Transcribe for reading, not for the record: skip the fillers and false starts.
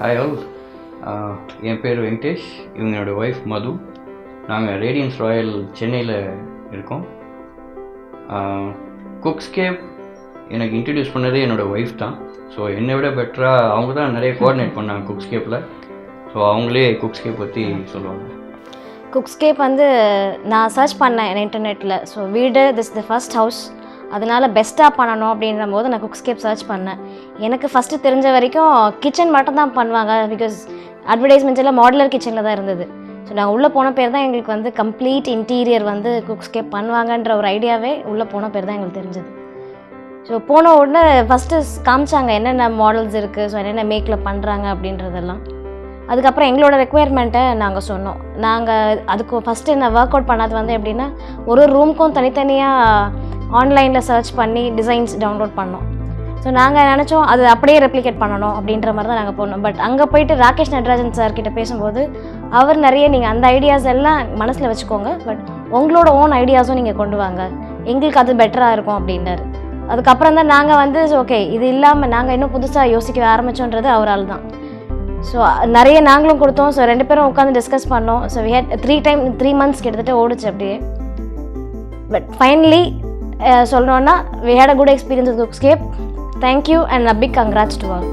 Hi all, என் பேர் வெங்கடேஷ், இவங்க என்னோடய ஒய்ஃப் மது. நாங்கள் ரேடியன்ஸ் ராயல் சென்னையில் இருக்கோம். குக்ஸ்கேப் எனக்கு இன்ட்ரடியூஸ் பண்ணதே என்னோடய ஒய்ஃப் தான். ஸோ என்னை விட பெட்டராக அவங்க தான் நிறைய கோஆர்டினேட் பண்ணாங்க குக்ஸ்கேப்பில். ஸோ அவங்களே குக்ஸ்கேப் பற்றி சொல்லுவாங்க. குக்ஸ்கேப் வந்து நான் சர்ச் பண்ணேன் இன்டர்நெட்டில். ஸோ வீடு திஸ் த ஃபர்ஸ்ட் ஹவுஸ், அதனால் பெஸ்ட்டாக பண்ணணும் அப்படின்ற போது நான் குக்ஸ்கேப் சர்ச் பண்ணேன். எனக்கு ஃபஸ்ட்டு தெரிஞ்ச வரைக்கும் கிச்சன் மட்டும் தான் பண்ணுவாங்க. பிகாஸ் அட்வர்டைஸ்மெண்ட்ஸ் எல்லாம் மாடுலர் கிச்சனில் தான் இருந்தது. ஸோ நாங்கள் உள்ளே போன பேர் தான் எங்களுக்கு வந்து கம்ப்ளீட் இன்டீரியர் வந்து குக்ஸ்கேப் பண்ணுவாங்கன்ற ஒரு ஐடியாவே உள்ளே போன பேர் தான் எங்களுக்கு தெரிஞ்சது. ஸோ போன உடனே ஃபஸ்ட்டு காமிச்சாங்க என்னென்ன மாடல்ஸ் இருக்குது, ஸோ என்னென்ன மேக்கில் பண்ணுறாங்க அப்படின்றதெல்லாம். அதுக்கப்புறம் எங்களோட ரெக்குயர்மெண்ட்டை நாங்கள் சொன்னோம். நாங்கள் அதுக்கு ஃபஸ்ட்டு என்ன ஒர்க் அவுட் பண்ணது வந்து எப்படின்னா, ஒரு ரூமுக்கும் தனித்தனியாக ஆன்லைனில் சர்ச் பண்ணி டிசைன்ஸ் டவுன்லோட் பண்ணோம். ஸோ நாங்கள் நினச்சோம் அது அப்படியே ரெப்ளிகேட் பண்ணணும் அப்படின்ற மாதிரி தான் நாங்கள் போனோம். பட் அங்கே போயிட்டு ராகேஷ் நடராஜன் சார்கிட்ட பேசும்போது அவர் நிறைய நீங்கள் அந்த ஐடியாஸ் எல்லாம் மனசில் வச்சுக்கோங்க, பட் உங்களோட ஓன் ஐடியாஸும் நீங்கள் கொண்டு வாங்க, எங்களுக்கு அது பெட்டராக இருக்கும் அப்படின்னாரு. அதுக்கப்புறம் தான் நாங்கள் வந்து ஓகே இது இல்லாமல் நாங்கள் இன்னும் புதுசாக யோசிக்க ஆரம்பித்தோன்றது அவரால் தான். ஸோ நிறைய நாங்களும் கொடுத்தோம். ஸோ 2 பேரும் உட்காந்து டிஸ்கஸ் பண்ணோம். ஸோ we had 3 months கிட்டத்தட்ட ஓடிச்சு அப்படியே. பட் ஃபைனலி சொல்லணுன்னா we had a good experience with Cookscape. Thank you and a big congrats to all.